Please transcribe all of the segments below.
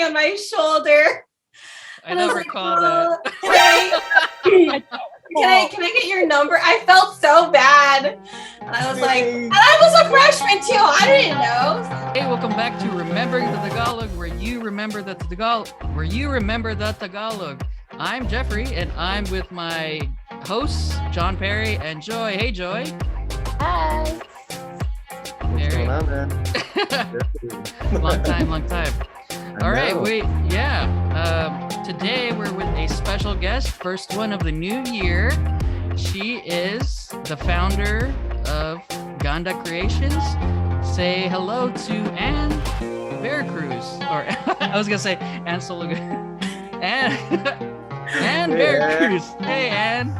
on my shoulder. I don't recall that. Can I get your number? I felt so bad. And I was like, and I was a freshman too. I didn't know. Hey, welcome back to Remembering the Tagalog, where you remember the Tagalog. I'm Jeffrey, and I'm with my hosts, John Perry and Joy. Hey, Joy. Hi. What's going on, man? Long time. All right, today we're with a special guest, first one of the new year. She is the founder of GandACreations. Say hello to Ann Veracruz, or I was gonna say Ann Sologan. Ann Veracruz. Hey, Ann.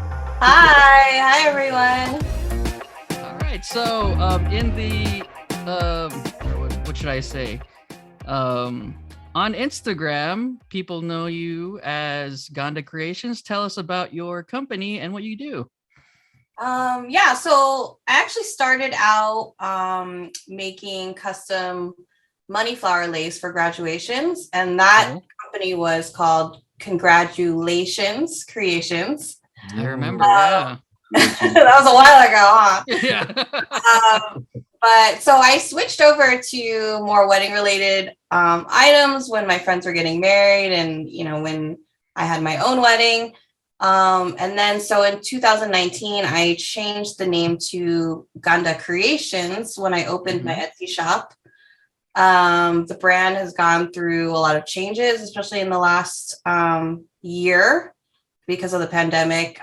Hi, everyone. All right, so in the what should I say? On Instagram, people know you as GandACreations. Tell us about your company and what you do. So I actually started out making custom money flower lace for graduations, and that company was called Gradulation Creations. I remember, yeah. That was a while ago, huh? Yeah. But so I switched over to more wedding related items when my friends were getting married and, when I had my own wedding. And then so in 2019, I changed the name to GandACreations when I opened my Etsy shop. The brand has gone through a lot of changes, especially in the last year because of the pandemic.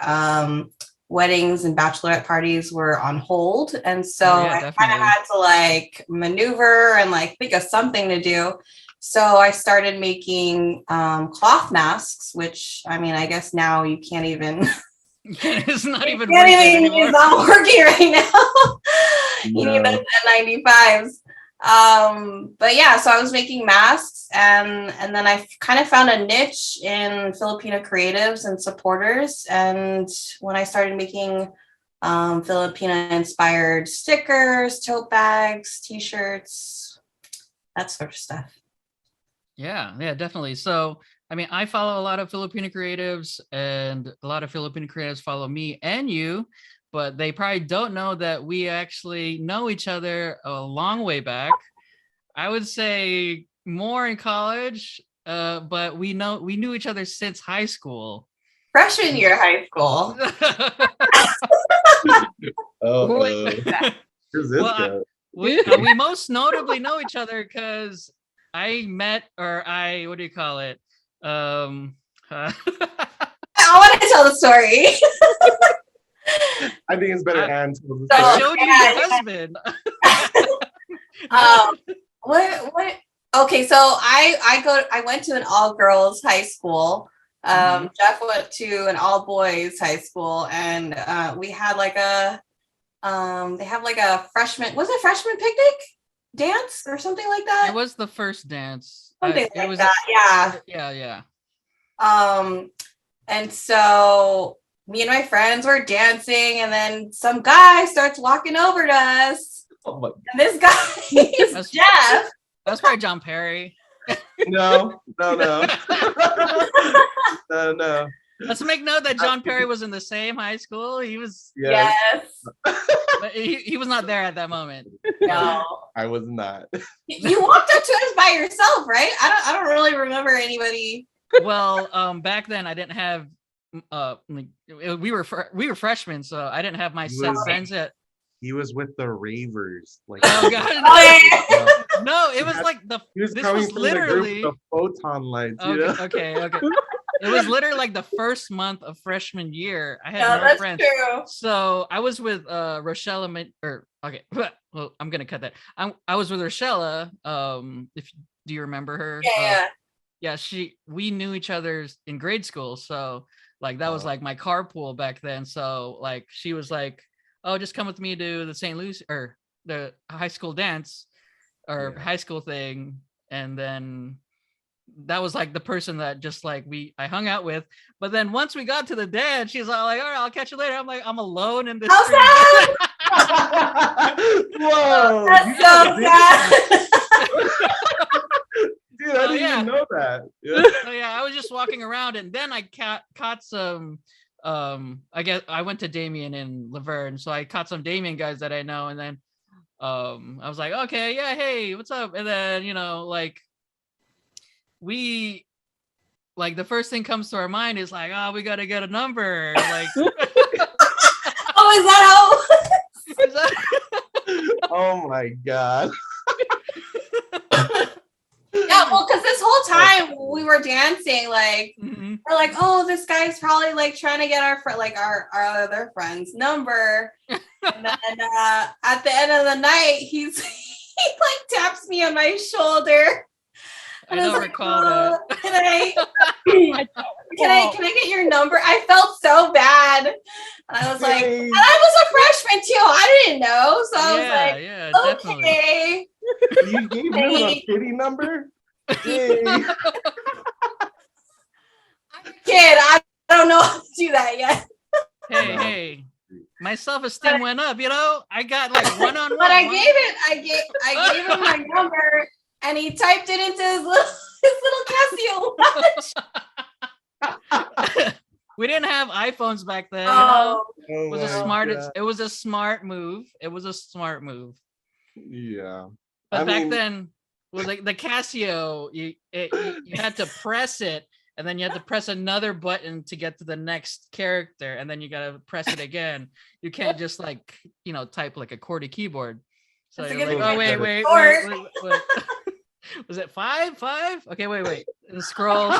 Weddings and bachelorette parties were on hold. And so I kind of had to maneuver and think of something to do. So I started making cloth masks, which I guess now you can't even. It's not even working anymore. It's not working right now. You need the N95s. But yeah, so I was making masks and then I kind of found a niche in Filipino creatives and supporters. And when I started making Filipino inspired stickers, tote bags, t-shirts, that sort of stuff. Yeah, definitely. So, I follow a lot of Filipino creatives and a lot of Filipino creatives follow me and you. But they probably don't know that we actually know each other a long way back. I would say more in college, but we knew each other since high school. Freshman year high school. Who's this guy? We most notably know each other because I met, or I, what do you call it? I want to tell the story. I think it's better Anne tells the I story. showed you your husband. What? Okay, so I went to an all girls high school. Jeff went to an all boys high school, and we had they have a freshman. Was it freshman picnic dance or something like that? It was the first dance. Something like that. Yeah. And so me and my friends were dancing, and then some guy starts walking over to us. Oh my! And this guy is Jeff. That's probably John Perry. No. Let's make note that John Perry was in the same high school. He was. Yes. But he was not there at that moment. No, I was not. You walked up to us by yourself, right? I don't really remember anybody. Well, back then I didn't have. We were freshmen, so I didn't have my set friends yet. He was with the ravers. Oh god! No, it was This was literally the photon lights. Okay. It was literally like the first month of freshman year. I had no that's friends, true. so I was with Rochelle. Well, I'm gonna cut that. I was with Rochelle. Do you remember her? Yeah. We knew each other in grade school, so that was my carpool back then. So she was like, "Oh, just come with me to the St. Louis or the high school dance or high school thing," and then that was the person that just I hung out with. But then once we got to the dance, she's all like, "All right, I'll catch you later." I'm like, I'm alone in this. Whoa! That's so sad. Dude, I didn't didn't know that. Yeah. So yeah, I was just walking around, and then I caught some. I guess I went to Damien in Laverne, so I caught some Damien guys that I know, and then I was like, okay, yeah, hey, what's up? And then like we like the first thing comes to our mind is like, oh, we gotta get a number, like. Oh, is that how? Is that- Oh my God. Yeah, well, because this whole time we were dancing, like Mhm. we're like, oh, this guy's probably like trying to get our friend, like our other friend's number. And then at the end of the night, he like taps me on my shoulder. I And I was don't like, recall "Oh, that. can I get your number?" I felt so bad. And I was like, Hey. and I was a freshman too. I didn't know. So I was like, Yeah, definitely. okay. You gave him a kitty number? Hey. I'm a kid. I don't know how to do that yet. Hey, my self-esteem went up. I got like one-on-one. But I gave him my number, and he typed it into his little Casio watch. We didn't have iPhones back then. Oh, It was a my smart. God. It was a smart move. It was a smart move. Yeah. But I back mean- then, with like the Casio, you had to press it, and then you had to press another button to get to the next character, and then you gotta press it again. You can't just like type like a QWERTY keyboard. So That's you're a like, good oh point. wait. Was it five? Okay, wait. And scroll.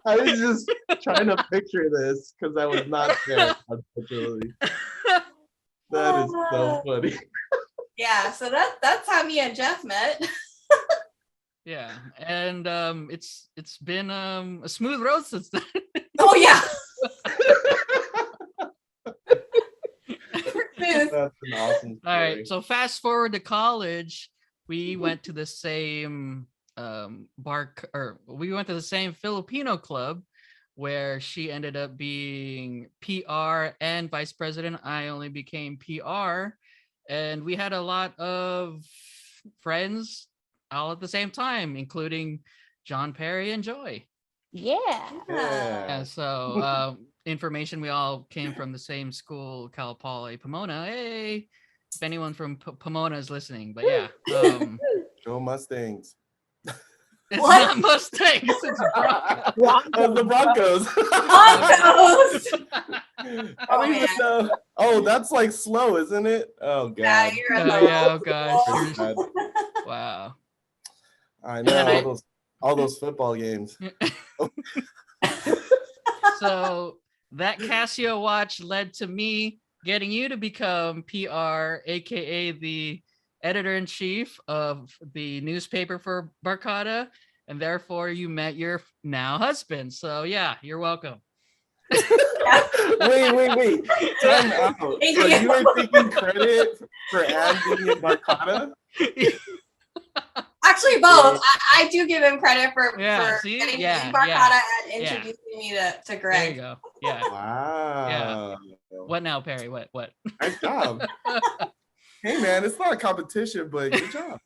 I was just trying to picture this because I was not there, unfortunately. That is so funny. yeah. So that's how me and Jeff met. Yeah, and it's been a smooth road since then. Oh yeah. That's an awesome story. All right, so fast forward to college, we went to the same we went to the same Filipino club where she ended up being PR and vice president. I only became PR, and we had a lot of friends all at the same time, including John Perry and Joy. Yeah. Yeah, so information, we all came from the same school, Cal Poly Pomona. Hey, if anyone from Pomona is listening, but yeah, Go Mustangs. it's What? not Mustangs, it's Broncos. Oh, the Broncos. Broncos. I don't even know. Oh, that's like slow, isn't it? Oh Yeah, God. you're Oh, yeah, oh gosh. Pretty bad. Wow. I then know all those football games. So that Casio watch led to me getting you to become PR, aka the editor-in-chief of the newspaper for Barcata, and therefore you met your now husband. So yeah, you're welcome. Wait. Time out. So Thank you you. were taking credit for Anne being in Barcata? Actually, both. I do give him credit for See? getting me Yeah, in Barcata and introducing me to There you Greg. go. Yeah. Wow. What now, Perry? What? Nice job. Hey man, it's not a competition, but good job.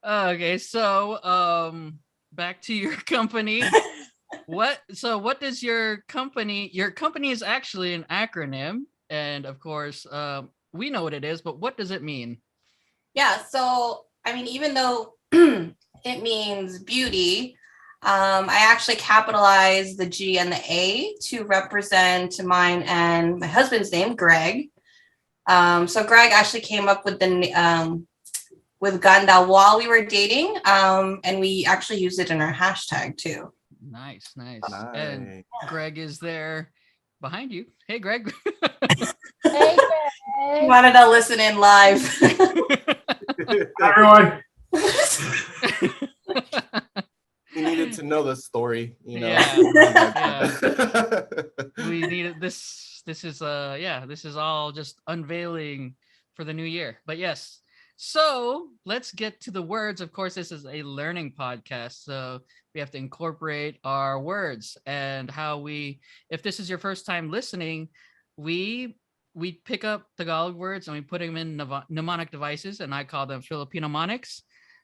Okay, so back to your company. What does your company is actually an acronym, and of course we know what it is, but what does it mean? Yeah, so I mean, even though it means beauty, I actually capitalized the G and the A to represent mine and my husband's name, Greg. So Greg actually came up with the with Ganda while we were dating, and we actually used it in our hashtag too. Nice. And Greg is there behind you. Hey, Greg. Hey, He Greg. wanted to listen in live. Everyone. He needed to know the story, you know. Yeah. We needed this. This is this is all just unveiling for the new year. But yes. So let's get to the words. Of course, this is a learning podcast, so we have to incorporate our words and how if this is your first time listening, we pick up Tagalog words and we put them in mnemonic devices, and I call them Filipino monics.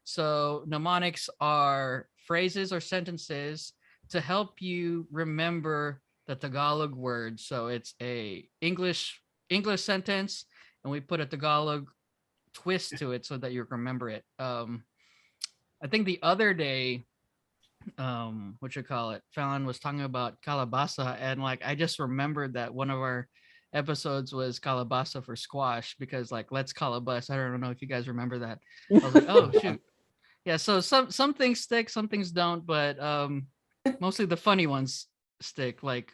So mnemonics are phrases or sentences to help you remember the Tagalog word. So it's a English sentence, and we put a Tagalog twist to it so that you remember it. I think the other day, what you call it, Fallon was talking about calabasa, and like I just remembered that one of our episodes was calabasa for squash, because like let's calabas. I don't know if you guys remember that. I was like, oh shoot. Yeah, so some things stick, some things don't, but mostly the funny ones stick, like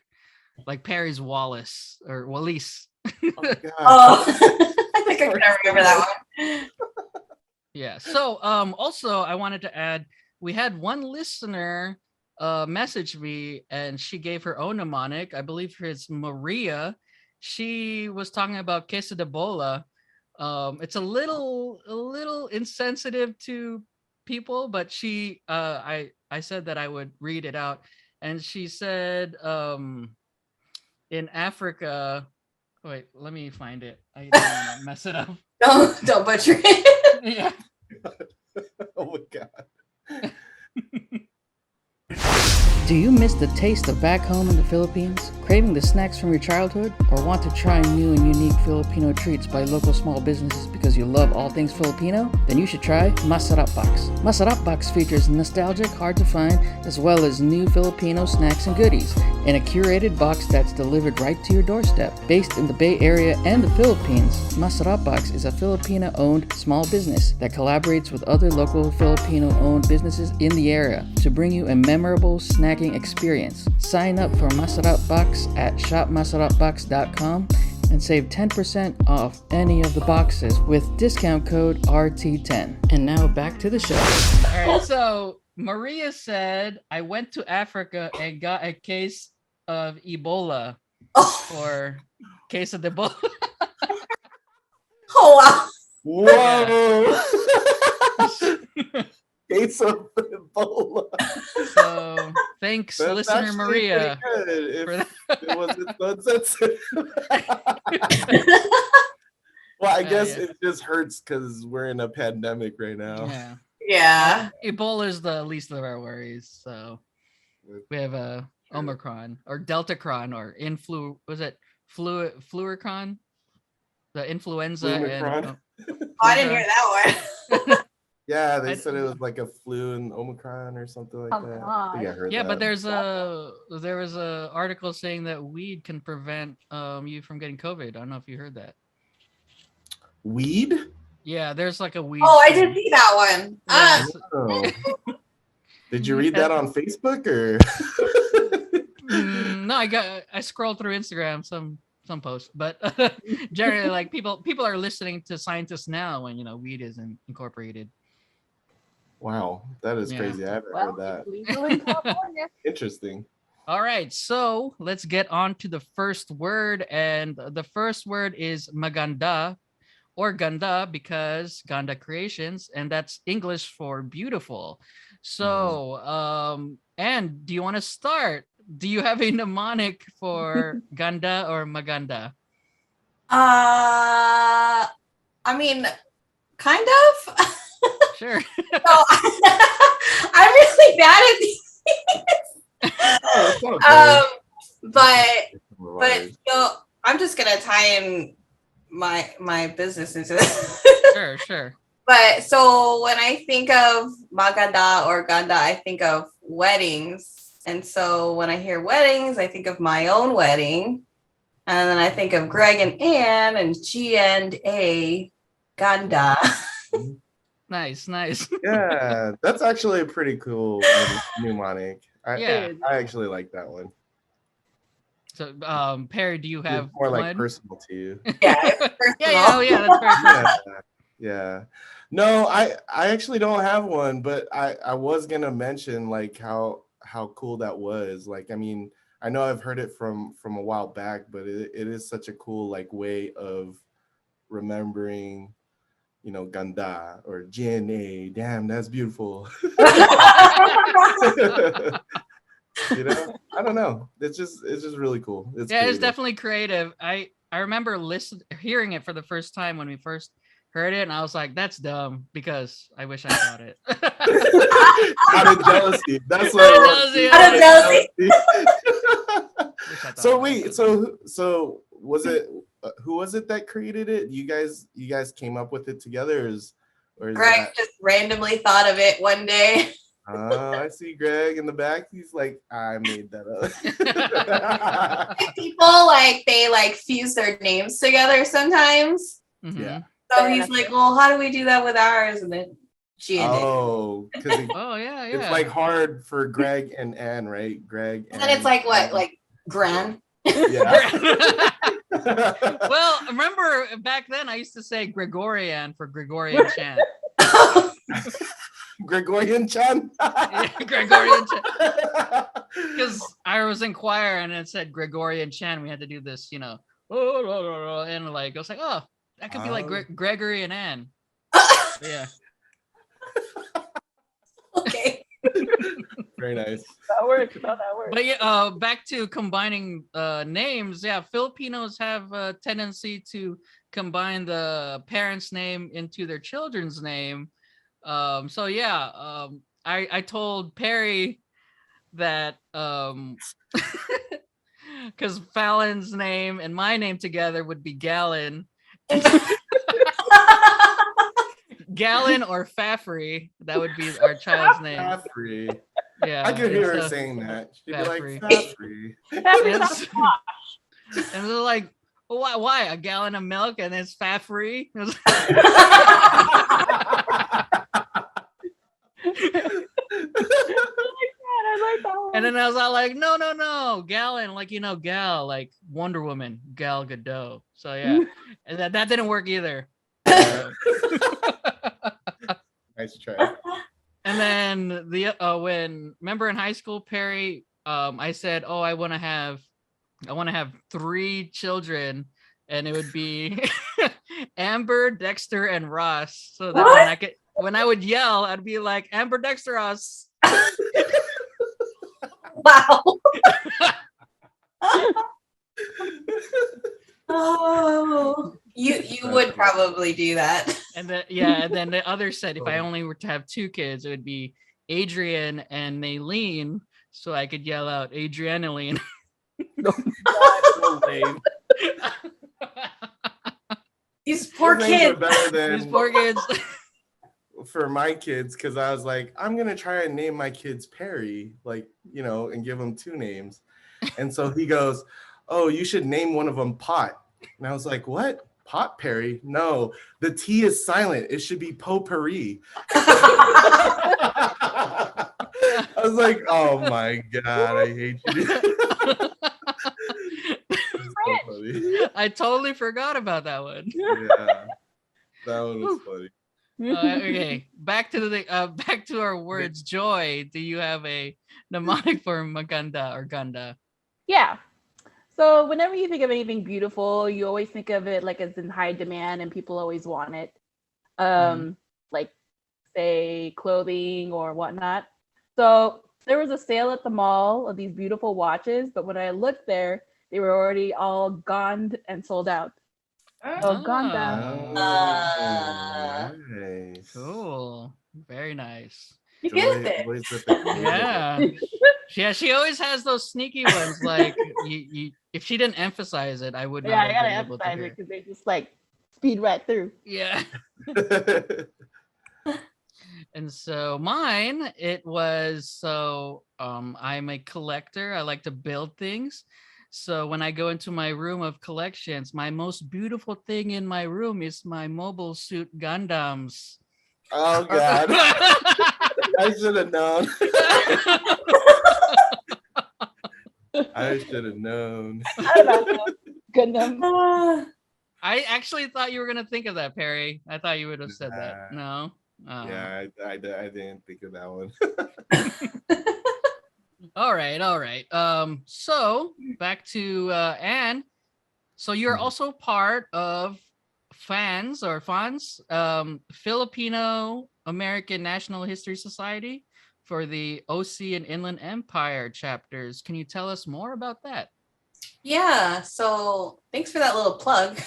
Perry's Wallace or Wallace. Oh, God. I think I can remember that one. Yeah. So also I wanted to add, we had one listener message me, and she gave her own mnemonic. I believe it's Maria. She was talking about queso de bola. It's a little insensitive to people, but she I said that I would read it out, and she said in Africa, wait, let me find it. I don't want to mess it up. Don't butcher it. Yeah. Oh my God. Do you miss the taste of back home in the Philippines? Craving the snacks from your childhood? Or want to try new and unique Filipino treats by local small businesses because you love all things Filipino? Then you should try Masarap Box. Masarap Box features nostalgic, hard to find, as well as new Filipino snacks and goodies in a curated box that's delivered right to your doorstep. Based in the Bay Area and the Philippines, Masarap Box is a Filipino-owned small business that collaborates with other local Filipino-owned businesses in the area to bring you a memorable snacking experience. Sign up for Masarap Box at shopmasarapbox.com and save 10% off any of the boxes with discount code RT10. And now back to the show. All right. So Maria said, I went to Africa and got a case of Ebola, or case of the Ebola. Oh wow. Whoa. Case of Ebola. So thanks, That's listener actually Maria. pretty good for if that. it wasn't so insensitive. Well, I guess Yeah. it just hurts because we're in a pandemic right now. Yeah. Yeah. Ebola is the least of our worries. So we have a Omicron or Deltacron or Fluoricron? The influenza Flumicron? and I didn't hear that one. Yeah, they I- said it was like a flu and Omicron or something like Oh, that. God. I think I heard yeah, that. but there was a article saying that weed can prevent you from getting COVID. I don't know if you heard that. Weed? Yeah, there's like a weed. Oh, I strain. did see that one. Yeah, Oh. Did you read that on Facebook or? no, I scrolled through Instagram some posts, but generally like people are listening to scientists now when weed isn't incorporated. Wow, that is Yeah. crazy. I haven't Well, heard that. it's legal in California. Interesting. All right, so let's get on to the first word, and the first word is maganda or ganda, because GandACreations, and that's English for beautiful. So, and do you want to start? Do you have a mnemonic for ganda or maganda? I mean, kind of. Sure. So, I'm really bad at these. Oh, it's all good. But I'm just gonna tie in my business into this. Sure. But so when I think of maganda or ganda, I think of weddings. And so when I hear weddings, I think of my own wedding. And then I think of Greg and Ann and GandA ganda. Nice. Yeah, that's actually a pretty cool mnemonic. Yeah. I actually like that one. So, Perry, do you have It's more like one? personal to you. Yeah, it's personal. Yeah, that's very personal. Yeah. No, I actually don't have one, but I was gonna mention like how cool that was. Like, I mean, I know I've heard it from a while back, but it is such a cool like way of remembering, ganda or GNA. Damn, that's beautiful. I don't know. It's just really cool. It's It's creative. definitely creative. I remember hearing it for the first time when we first heard it and I was like, that's dumb because I wish I thought it. Out of jealousy. That's what it was. Out of jealousy. Wish I thought So of wait, it. so was it who was it that created it? You guys came up with it together, or is Greg that? just randomly thought of it one day. Oh, I see Greg in the back. He's like, I made that up. People like they like fuse their names together sometimes. Mhm. Yeah. So he's like, well, how do we do that with ours? And then she did. Oh, because Oh yeah, yeah. it's like hard for Greg and Ann, right? Greg. And then it's like what, like Gran? Yeah. Well, remember back then I used to say Gregorian for Gregorian chant. Gregorian Chan. Yeah, Gregorian chant. Because I was in choir and it said Gregorian chant. We had to do this, and like I was like, oh, that could be like Gregory and Anne. Yeah. Okay. Very nice. That works. No, that works. But yeah, back to combining names. Yeah, Filipinos have a tendency to combine the parent's name into their children's name. So yeah, I told Perry that because Fallon's name and my name together would be Gallon. Gallon or Faffery, that would be our child's name. Faffery. Yeah, I could hear her it's, saying that. She'd be Faffery. like, Faffery. Yes. And they're like, why a gallon of milk and it's Faffery? I like that one. And then I was all like, no, Gallon, like Gal, like Wonder Woman, Gal Gadot. So yeah, and that didn't work either. Nice try. And then remember in high school, Perry, I said, oh, I want to have 3 children, and it would be Amber, Dexter, and Ross. So that when I would yell, I'd be like, Amber, Dexter, Ross. Wow. Oh, you would probably do that. And then the other said if I only were to have 2 kids, it would be Adrian and Naylene, so I could yell out Adrianaline. So lame. These poor Those names are kids. better than These poor kids. for my kids, because I was like, I'm gonna try and name my kids Perry, like, and give them 2 names. And so he goes, oh, you should name one of them Pot. And I was like, what? Pot Perry? No, the T is silent. It should be Potpourri. I was like, oh my God, I hate you. So funny. I totally forgot about that one. Yeah, that one was funny. Okay, back to our words. Joy, do you have a mnemonic for maganda or ganda? Yeah. So whenever you think of anything beautiful, you always think of it like it's in high demand and people always want it. Like say clothing or whatnot. So there was a sale at the mall of these beautiful watches, but when I looked there, they were already all gone and sold out. So ganda. Nice. Cool. Very nice. You get it. Joy, with the- Yeah. Yeah, she always has those sneaky ones. Like you if she didn't emphasize it, I would not Yeah, I have gotta been able to emphasize hear. it because they just like speed right through. Yeah. And so mine, it was I'm a collector. I like to build things. So when I go into my room of collections, my most beautiful thing in my room is my mobile suit Gundams. Oh God, I should have known. I should have known. Gundam. I actually thought you were gonna think of that, Perry. I thought you would have said that. No. Yeah, I didn't think of that one. All right. So back to Anne. So you're also part of FANS, Filipino American National History Society for the OC and Inland Empire chapters. Can you tell us more about that? Yeah, so thanks for that little plug.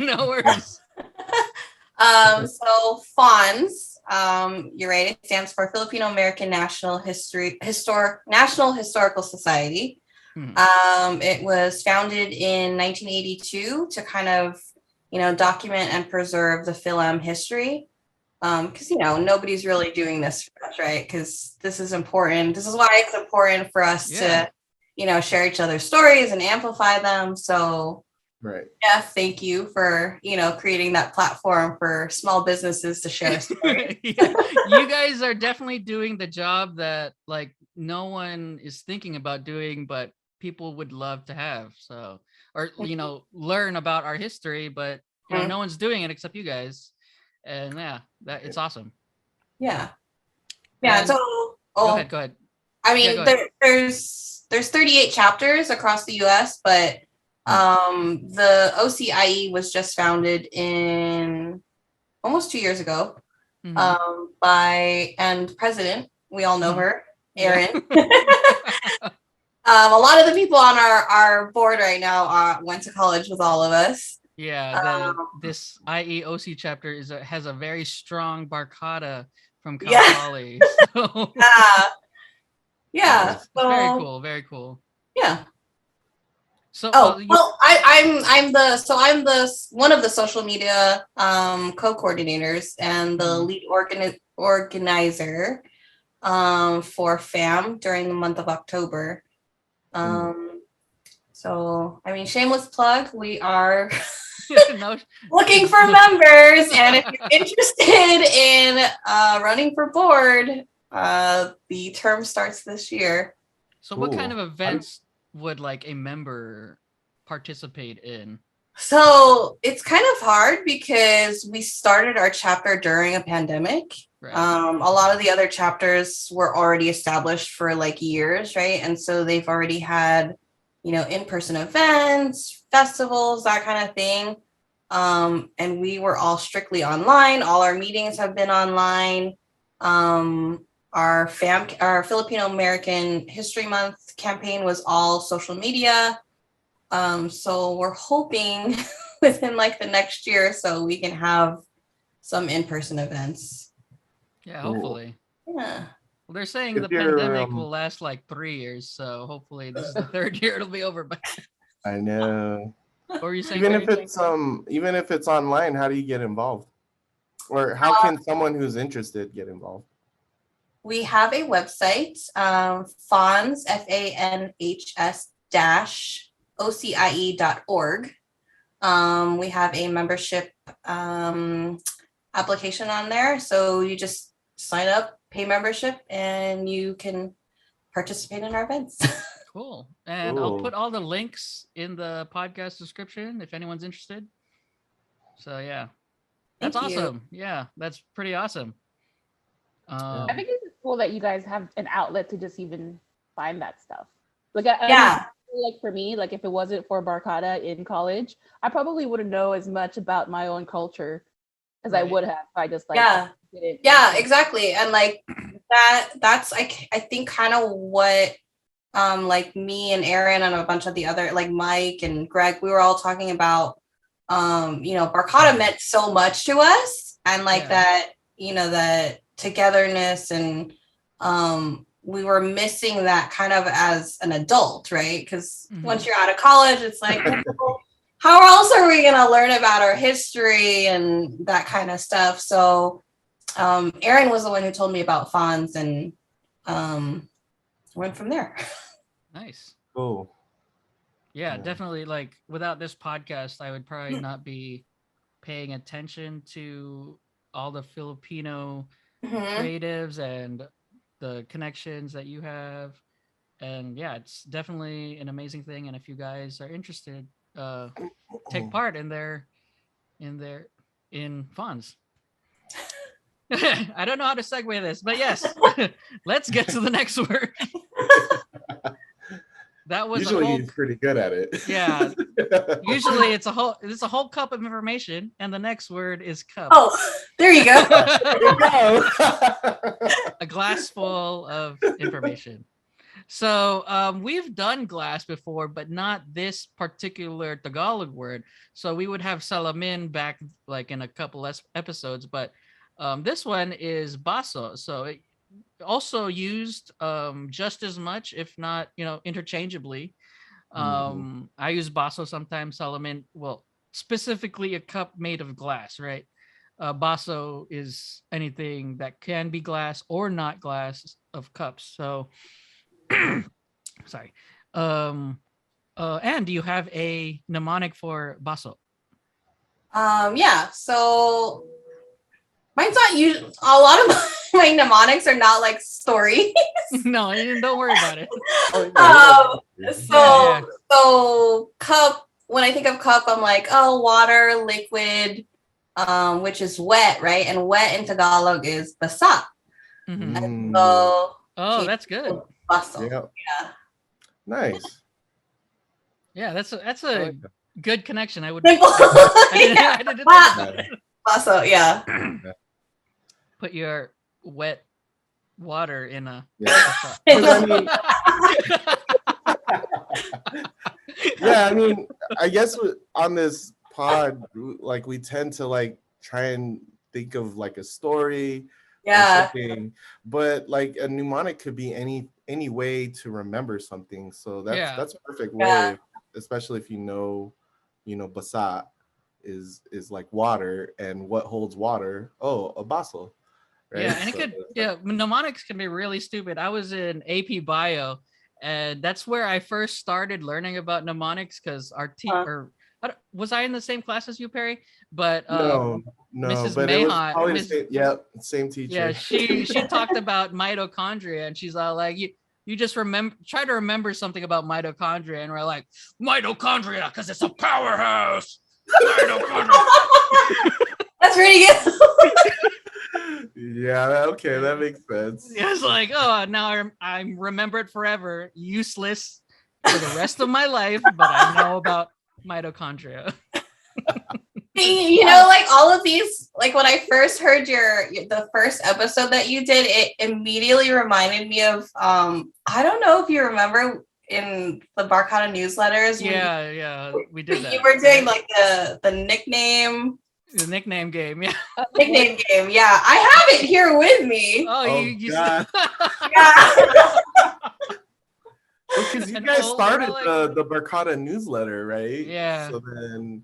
No worries. So FONS, you're right, it stands for Filipino American National Historical Society. It was founded in 1982 to kind of, document and preserve the Philam history. Because, nobody's really doing this for us, right? Because this is important. This is why it's important for us to, share each other's stories and amplify them. So, right. Jeff, thank you for, creating that platform for small businesses to share stories. You guys are definitely doing the job that like no one is thinking about doing, but people would love to have. So, or, learn about our history, but no one's doing it except you guys. And it's awesome. Yeah. And, so go ahead. I mean, there's 38 chapters across the US, but the OCIE was just founded in almost 2 years ago by president, we all know her, Erin. A lot of the people on our board right now went to college with all of us. Yeah, this IEOC chapter has a very strong barcada from Cal Poly. So. Yeah. So, very cool. Very cool. Yeah. So I'm the one of the social media co-coordinators and the lead organizer for FAM during the month of October. So I mean, shameless plug, we are looking for members, and if you're interested in running for board, the term starts this year. So what kind of events would like a member participate in? So it's kind of hard because we started our chapter during a pandemic. Right. A lot of the other chapters were already established for like years, right? And so they've already had, in-person events, festivals, that kind of thing. And we were all strictly online. All our meetings have been online. Our Filipino American History Month campaign was all social media. So we're hoping within like the next year or so we can have some in-person events. Yeah, hopefully. Yeah. Well, they're saying the pandemic will last like 3 years, so hopefully this is the third year it'll be over. But I know. What were you saying? Even if it's online, how do you get involved? Or how can someone who's interested get involved? We have a website, FANHS, FANHS-OCIE.org. We have a membership application on there. So you just sign up, pay membership, and you can participate in our events. Cool. And I'll put all the links in the podcast description if anyone's interested. So yeah, that's awesome. Yeah, that's pretty awesome. I think it's cool that you guys have an outlet to just even find that stuff. Like, like for me, like if it wasn't for Barcada in college, I probably wouldn't know as much about my own culture as I would have if I just like didn't. Yeah, exactly. And like that's I think kind of what like me and Aaron and a bunch of the other, like Mike and Greg, we were all talking about Barcada meant so much to us, and like that, that togetherness, and we were missing that kind of as an adult, right? Because once you're out of college, it's like, how else are we going to learn about our history and that kind of stuff? So Aaron was the one who told me about FONS, and went from there. Nice. Cool. Yeah, definitely. Like without this podcast, I would probably not be paying attention to all the Filipino creatives and the connections that you have. And yeah, it's definitely an amazing thing. And if you guys are interested, take part in FONS. I don't know how to segue this, but yes, let's get to the next word. That was usually he's pretty good at it. Yeah. Usually it's a whole cup of information, and the next word is cup. Oh, there you go. A glass full of information. So we've done glass before, but not this particular Tagalog word. So we would have salamin back like in a couple less episodes, but this one is baso. So it also used just as much, if not, interchangeably. I use baso sometimes, salamin. Well, specifically a cup made of glass, right? Baso is anything that can be glass or not glass of cups. So sorry. Um, and do you have a mnemonic for baso? Yeah. So mine's not usually. A lot of my mnemonics are not like stories. No, don't worry about it. So Yeah. so cup. When I think of cup, I'm like, oh, water, liquid, which is wet, right? And wet in Tagalog is basa. Mhm. And so Oh, that's good. baso. Yeah. Yeah. Nice. Yeah, that's I a like that. good connection. I would. Simple. I didn't think about it. Baso, yeah. Put your wet water in a. Yeah. 'Cause I mean, yeah, I mean, I guess on this pod, like we tend to like try and think of like a story or Yeah. something, but like a mnemonic could be any way to remember something. So that's a perfect way, Yeah. especially if basat is like water, and what holds water? Oh, a baso, right? Yeah, and it So could. it's Yeah, mnemonics can be really stupid. I was in AP Bio, and that's where I first started learning about mnemonics because our teacher. Was I in the same class as you, Perry? But no, Mrs. but it was Mayha, probably same yeah, teacher. she talked about mitochondria, and she's all like, you just try to remember something about mitochondria, and we're like, mitochondria because it's a powerhouse. Mitochondria. That's pretty good. Yeah, okay, that makes sense. It's like, oh, now I'm remembered forever, useless for the rest of my life, but I know about mitochondria. Like all of these, like when I first heard the first episode that you did, it immediately reminded me of I don't know if you remember in the Barcata newsletters. Yeah, we did that. You were doing like the nickname. The nickname game, yeah. Nickname game, yeah. I have it here with me. Oh, you God. Yeah. Because you And guys all- started like- the Barcata newsletter, right? Yeah. So then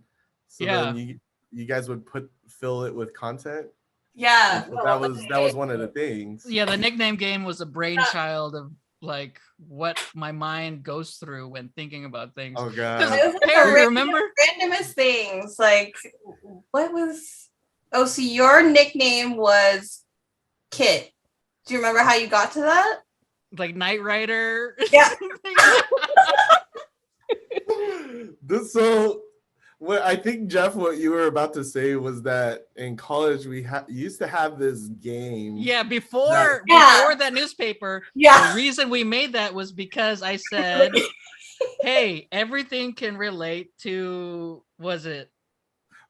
Yeah. you guys would fill it with content. Yeah. So that was one of the things. Yeah, the nickname game was a brainchild of like what my mind goes through when thinking about things. Oh It God. was like Perry, remember? randomest things. Like, what was? Oh, so your nickname was Kit. Do you remember how you got to that? Like Knight Rider. Yeah. So what I think, Jeff, what you were about to say was that in college we used to have this game. Yeah, before that newspaper, Yeah. the reason we made that was because I said, hey, everything can relate to, was it?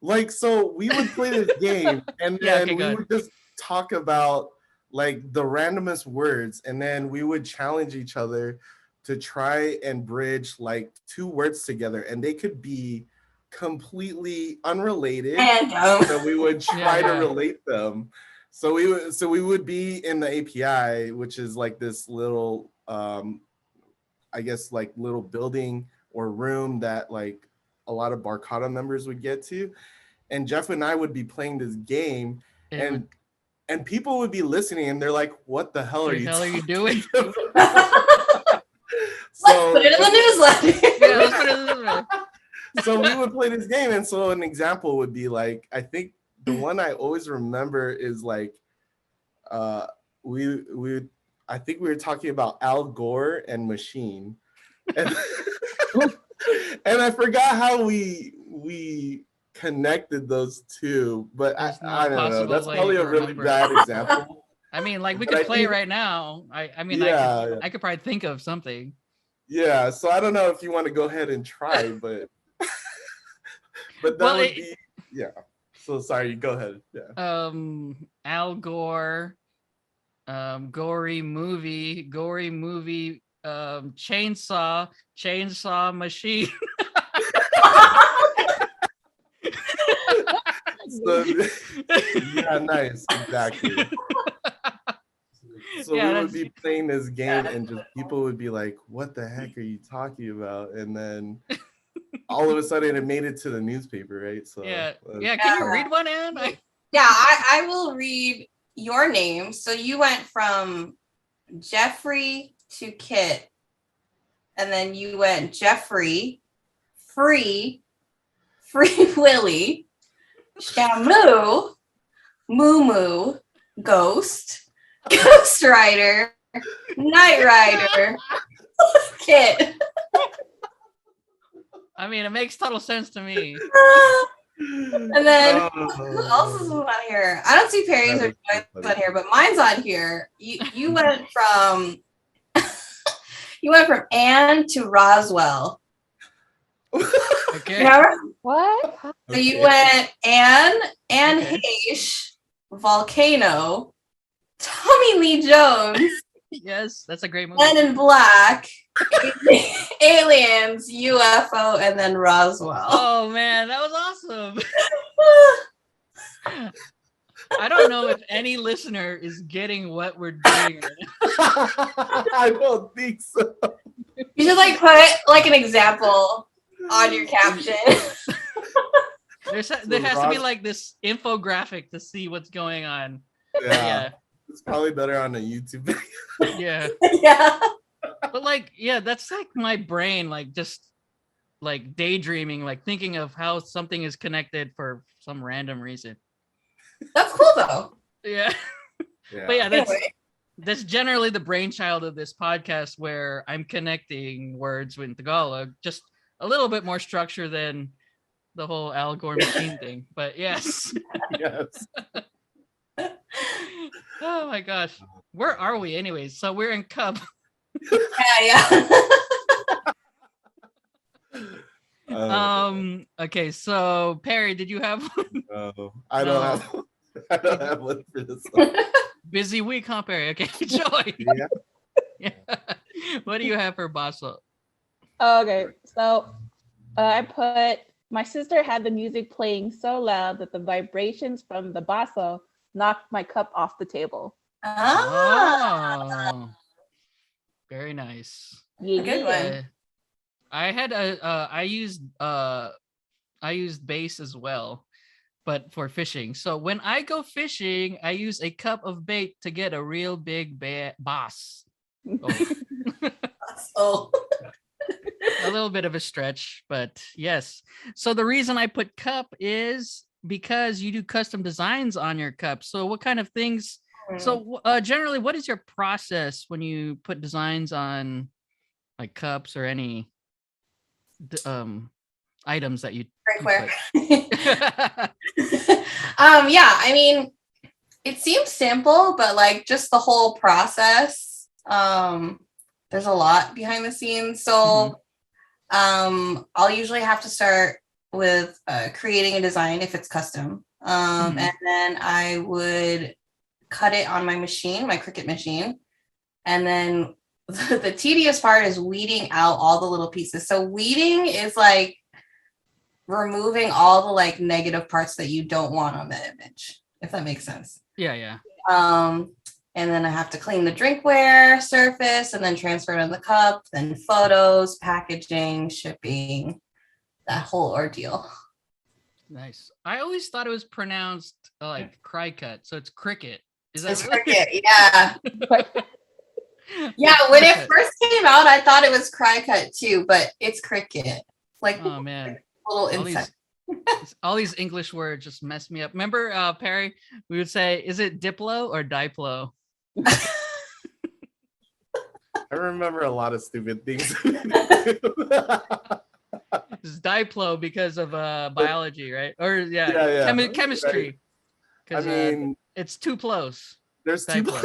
Like, so we would play this game and then we would just talk about like the randomest words, and then we would challenge each other to try and bridge like two words together, and they could be completely unrelated, so we would try to relate them. So we would be in the API, which is like this little I guess like little building or room that like a lot of Barcata members would get to, and Jeff and I would be playing this game, and people would be listening, and they're like, "What the hell are you doing?" Let's put it in the newsletter. Yeah, let's put it in the newsletter. So we would play this game, and so an example would be like, I think the one I always remember is like, I think we were talking about Al Gore and Machine, and, and I forgot how we connected those two, but I don't know. That's probably a really bad example. I mean, like we could play right now. I mean, I could probably think of something. Yeah, so I don't know if you want to go ahead and try, but that would be So sorry, go ahead. Yeah. Al Gore, gory movie chainsaw machine. So, yeah, nice, exactly. So Yeah, we would be playing this game, and just people would be like, "What the heck are you talking about?" And then all of a sudden, it made it to the newspaper, right? So yeah. Can you read one, Anne? Yeah, I will read your name. So you went from Jeffrey to Kit, and then you went Jeffrey, Free Willy, Shamu, Moo Moo, Ghost, Ghost Rider, Knight Rider, Kit. I mean, it makes total sense to me. And then who else is on here? I don't see Perry's or Joy's on here, but mine's on here. You went from Anne to Roswell. Okay. Remember? What? So you went Anne Okay. Heche, Volcano, Tommy Lee Jones, Yes, that's a great movie. Men in Black, Aliens, UFO, and then Roswell. Oh man, that was awesome. I don't know if any listener is getting what we're doing. I don't think so. You should like put like an example on your caption. There has to be like this infographic to see what's going on. Yeah. It's probably better on a YouTube video. Yeah. Yeah. But like, yeah, that's like my brain, like just like daydreaming, like thinking of how something is connected for some random reason. That's cool though. Yeah. Yeah. But yeah, Anyway. that's generally the brainchild of this podcast, where I'm connecting words with Tagalog, just a little bit more structure than the whole Al Gore machine thing. But yes. Yes. Oh my gosh. Where are we anyways? So we're in Cub. Yeah. Okay, so Perry, did you have one? No, I don't have one for this one. Busy week, huh, Perry? Okay, Joy. Yeah. Yeah. What do you have for Basso? Okay, so I put, my sister had the music playing so loud that the vibrations from the basso knocked my cup off the table. Oh, very nice. Yeah, Good one. I had I used bass as well, but for fishing. So when I go fishing, I use a cup of bait to get a real big bass. Oh. A little bit of a stretch, but yes. So the reason I put cup is because you do custom designs on your cup. So what kind of things? So generally, what is your process when you put designs on like cups or any items that you Drinkware. put? Yeah, I mean, it seems simple, but like just the whole process, there's a lot behind the scenes. So I'll usually have to start with creating a design if it's custom. And then I would cut it on my machine, my Cricut machine. And then the tedious part is weeding out all the little pieces. So weeding is like removing all the like negative parts that you don't want on the image, if that makes sense. Yeah. And then I have to clean the drinkware surface and then transfer it on the cup, then photos, packaging, shipping, that whole ordeal. Nice. I always thought it was pronounced like cry cut, so it's Cricut. Is that It's really? Cricut, yeah. Yeah, when it first came out, I thought it was Crycut too, but it's Cricut. Like, Oh man, little all insect. all these English words just mess me up. Remember, Perry, we would say, is it Diplo or Diplo? I remember a lot of stupid things. It's Diplo because of biology, right? Or Yeah. Chemistry. I Because mean, it's two plos. there's two. Diplo.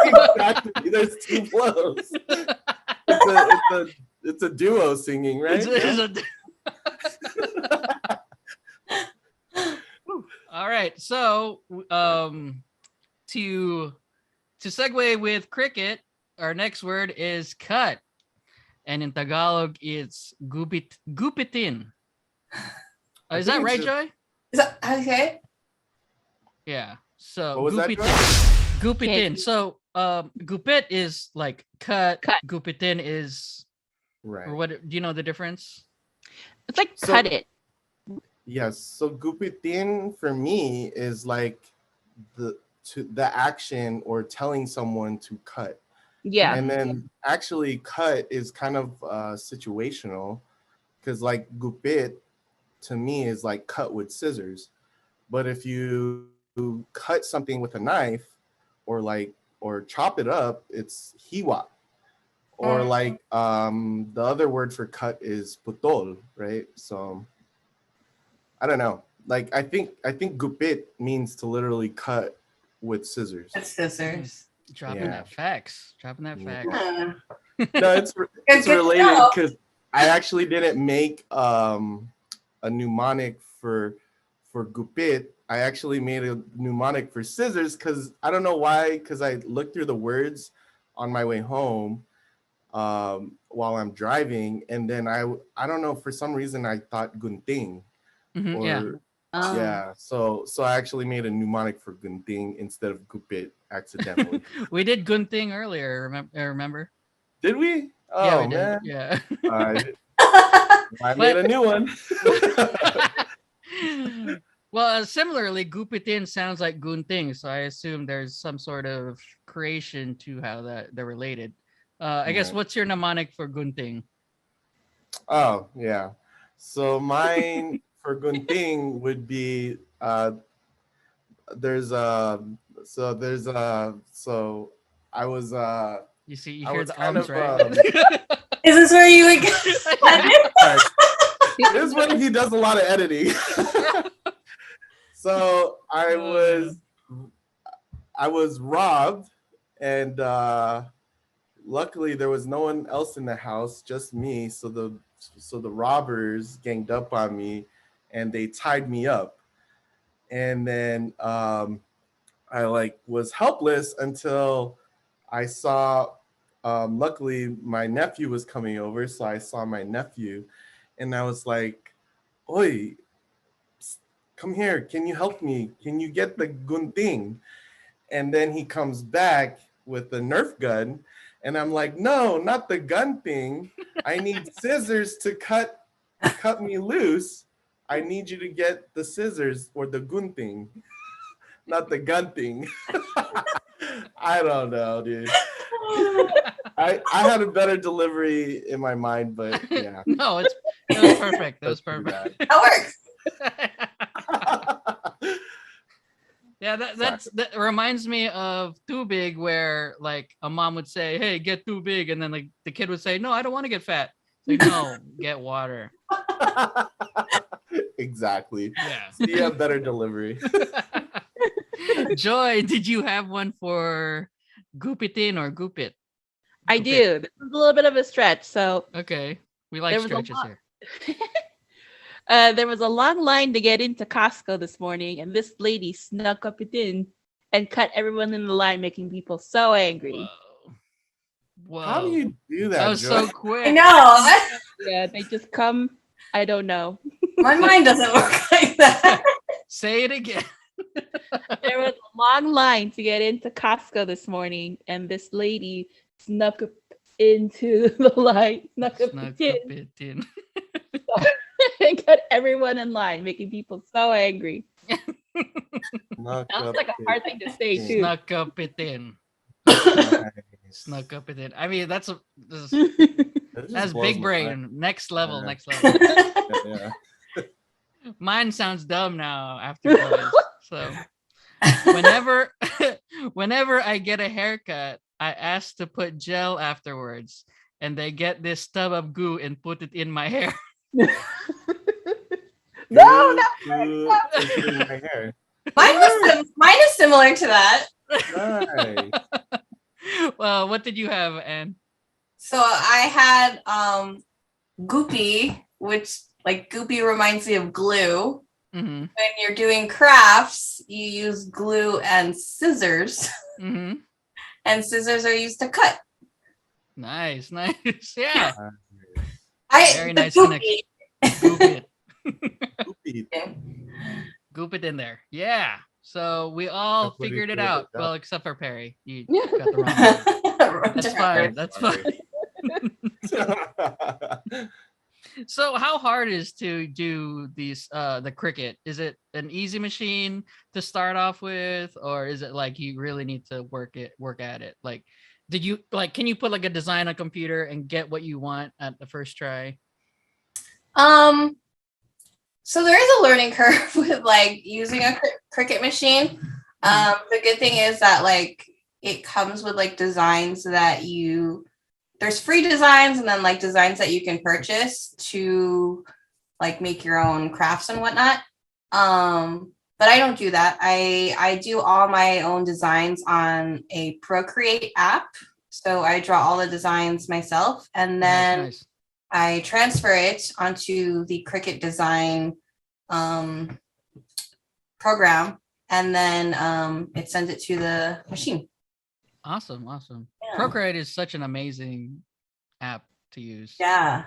Exactly, there's two flows. It's a duo singing, right? All right. So to segue with Cricut, our next word is cut. and in Tagalog it's gupitin. Is that think right, it's Joy? Is that okay? Yeah. So What was that, gupitin. So gupit is like cut. Cut. Gupitin is, right. or what? Do you know the difference? It's like So- cut it. Yes. So gupitin for me is like the action or telling someone to cut. Yeah. And then actually cut is kind of situational, because like gupit to me is like cut with scissors. But if you cut something with a knife or chop it up, it's hiwa. Or like the other word for cut is putol, right? So I don't know. Like I think gupit means to literally cut with scissors. It's scissors. Dropping Yeah. that facts. Dropping that Yeah. facts. Huh. No, it's Good to related know. because I actually didn't make a mnemonic for gupit. I actually made a mnemonic for scissors because I don't know why. Because I looked through the words on my way home while I'm driving, and then I don't know, for some reason I thought gunting. Mhm, yeah. Yeah, so I actually made a mnemonic for gunting instead of gupit accidentally. We did gunting earlier. Remember? Did we? Oh Yeah, we man, did. Yeah. I made a new one. Well, similarly, gupitin sounds like gunting, so I assume there's some sort of creation to how that they're related. I guess Right. what's your mnemonic for gunting? Oh yeah, so mine for gunting would be there's so I was You see, you I hear was the kind ums, of, right? Is this where you would Sorry. This is when he does a lot of editing. So I was robbed, and luckily there was no one else in the house, just me. So the robbers ganged up on me, and they tied me up, and then I was helpless until I saw. Luckily, my nephew was coming over, so I saw my nephew, and I was like, "Oi, come here, can you help me? Can you get the gunting?" And then he comes back with the Nerf gun, and I'm like, "No, not the gun thing. I need scissors to cut me loose. I need you to get the scissors or the gunting, not the gun thing." I don't know, dude. I had a better delivery in my mind, but yeah. No, it was perfect. That was That's pretty perfect. That works. Yeah, that reminds me of Too Big, where like a mom would say, "Hey, get too big," and then like the kid would say, "No, I don't want to get fat." It's like, no, get water. Exactly. Yeah. So you have better delivery. Joy, did you have one for Gupitin or Gupit? I Gupit. do. This is a little bit of a stretch. So Okay, we like There was a stretches lot. here. there was a long line to get into Costco this morning, and this lady snuck up it in and cut everyone in the line, making people so angry. Whoa. How do you do that? That was Joy? so I quick. know. Yeah, they just come. I don't know. My mind doesn't work like that. Say it again. There was a long line to get into Costco this morning, and this lady snuck up into the line, snuck up Snuck in, up it in. and cut everyone in line, making people so angry. Snuck Sounds up like a hard thing to say in. too. Snuck up it in. Nice. Snuck up it in. I mean, that's That just that's blows big my brain. mind. Next level. Yeah. Next level. Yeah. Mine sounds dumb now after college. So whenever whenever I get a haircut, I ask to put gel afterwards, and they get this tub of goo and put it in my hair. No, Good, good in my hair. Mine is similar to that. Nice. Well, what did you have, Anne? So I had goopy, which like goopy reminds me of glue. Mm-hmm. When you're doing crafts, you use glue and scissors, Mm-hmm. and scissors are used to cut. Nice. Yeah. Very The nice goopy. Goop it. Goopy. Goop it in there. Yeah. So we all That's what he figured it figured out. it out. Well, except for Perry. You got the wrong word. That's fine. That's fine. So how hard is to do these the Cricut? Is it an easy machine to start off with, or is it like you really need to work at it? Like, did you can you put like a design on a computer and get what you want at the first try? So there is a learning curve with like using a Cricut machine. The good thing is that like it comes with like designs that there's free designs and then like designs that you can purchase to like make your own crafts and whatnot. But I don't do that. I do all my own designs on a Procreate app. So I draw all the designs myself, and then Nice. I transfer it onto the Cricut design program, and then it sends it to the machine. Awesome. Yeah. Procreate is such an amazing app to use. Yeah.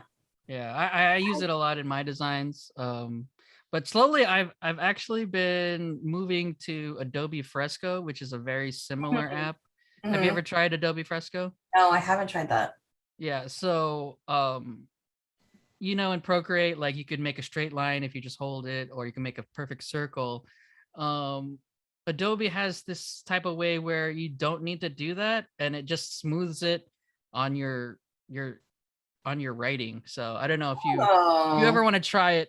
Yeah, I use it a lot in my designs. But slowly I've actually been moving to Adobe Fresco, which is a very similar app. Have you Mhm. ever tried Adobe Fresco? No, I haven't tried that. Yeah, so in Procreate, like you could make a straight line if you just hold it, or you can make a perfect circle. Adobe has this type of way where you don't need to do that, and it just smooths it on your writing. So I don't know if you ever want to try it.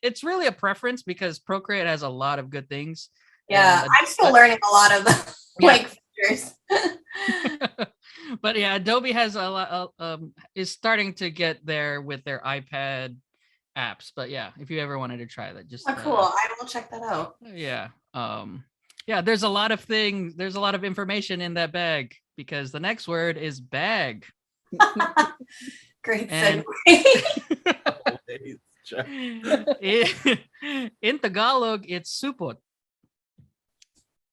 It's really a preference because Procreate has a lot of good things. Yeah, And I'm still learning a lot of the like features. But yeah, Adobe has a lot is starting to get there with their iPad apps. But yeah, if you ever wanted to try that, just Oh, cool. I will check that out. yeah. Yeah, there's a lot of things, there's a lot of information in that bag, because the next word is bag. Great And- segue. In Tagalog, it's supot.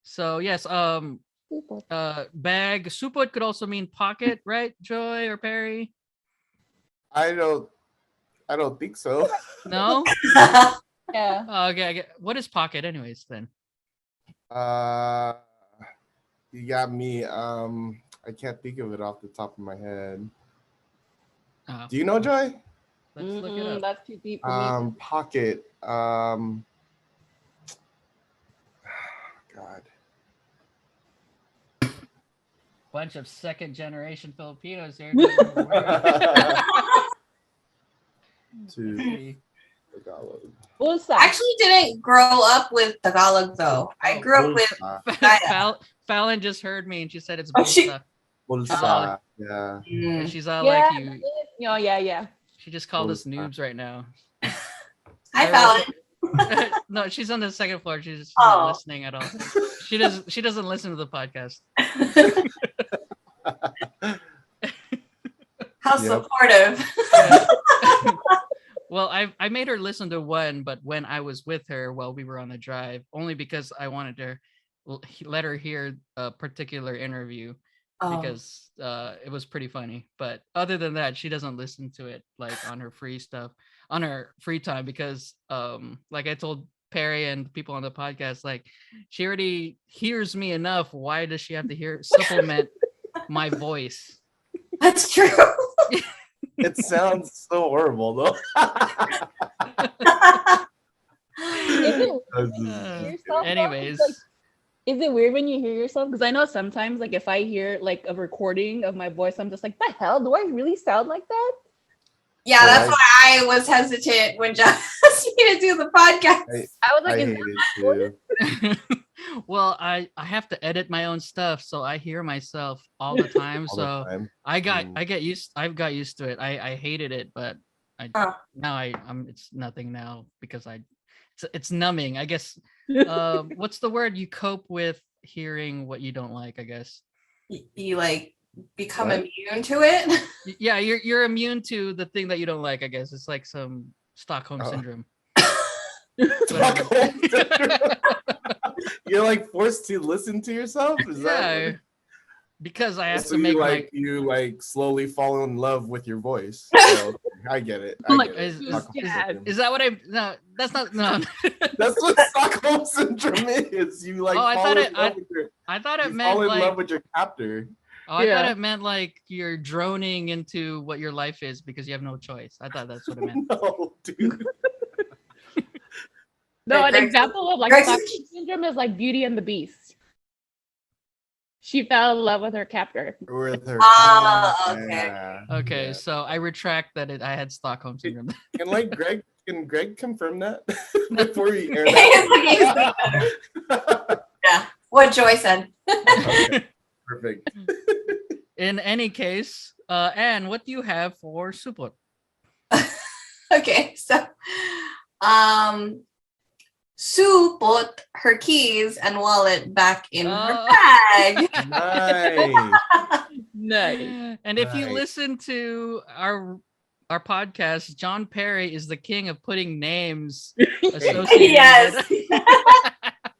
So yes, bag. Supot could also mean pocket, right, Joy or Perry? I don't think so. No? Yeah. Oh, okay, I get, what is pocket anyways then? You got me. I can't think of it off the top of my head. Oh, Do you know, Joy? let's look it up. That's too deep for me. Pocket. God. Bunch of second generation Filipinos here. To Tagalog. Bulsa. I actually didn't grow up with Tagalog though. I grew up with Gaya. Fallon just heard me and she said it's Oh, she- bulsa. Bulsa. Yeah. And Mm. she's all Yeah, like you. Yeah. She just called us Bulsa. noobs right now. I found it. No, she's on the second floor. She's Oh. not listening at all. She doesn't listen to the podcast. How Yep. supportive. Yeah. Well, I made her listen to one, but when I was with her while we were on the drive, only because I wanted to let her hear a particular interview, because it was pretty funny. But other than that, she doesn't listen to it like on her free time, because like I told Perry and people on the podcast, like she already hears me enough. Why does she have to supplement my voice? That's true. It sounds so horrible though. Anyways. Is it weird when you hear yourself? Because I know sometimes, like, if I hear like a recording of my voice, I'm just like, the hell? Do I really sound like that? Yeah, that's why I was hesitant when John asked me to do the podcast. I was like, I is hate it too. Well, I have to edit my own stuff, so I hear myself all the time. All the So time. I've got used to it. I hated it, but now I'm it's nothing now, because it's numbing, I guess. What's the word? You cope with hearing what you don't like, I guess. You like become What? immune to it. Yeah, you're immune to the thing that you don't like, I guess. It's like some Stockholm syndrome. Stockholm syndrome. You're like forced to listen to yourself? Is that Yeah. because I have So to make you slowly fall in love with your voice. So, I get it. I Like, get it. Stockholm syndrome. is that what I? No, that's not. No. That's what Stockholm syndrome is. You like I fall thought in it. love with your I thought it you meant fall in like. love with your captor. Oh, I thought Yeah. it meant like you're droning into what your life is because you have no choice. I thought that's what it meant. No, dude. No, an Greg- example of like Greg- Stockholm syndrome is like Beauty and the Beast. She fell in love with her captor. With her. Okay. Yeah. Okay, Yeah. so I retract that I had Stockholm syndrome. Can Greg confirm that before we air He's that? Yeah. What Joy said. Okay, perfect. In any case, Anne, what do you have for support? Okay, so Sue put her keys and wallet back in her bag. Nice. Nice. And if you Nice. listen to our podcast, John Perry is the king of putting names associated Yes. with it.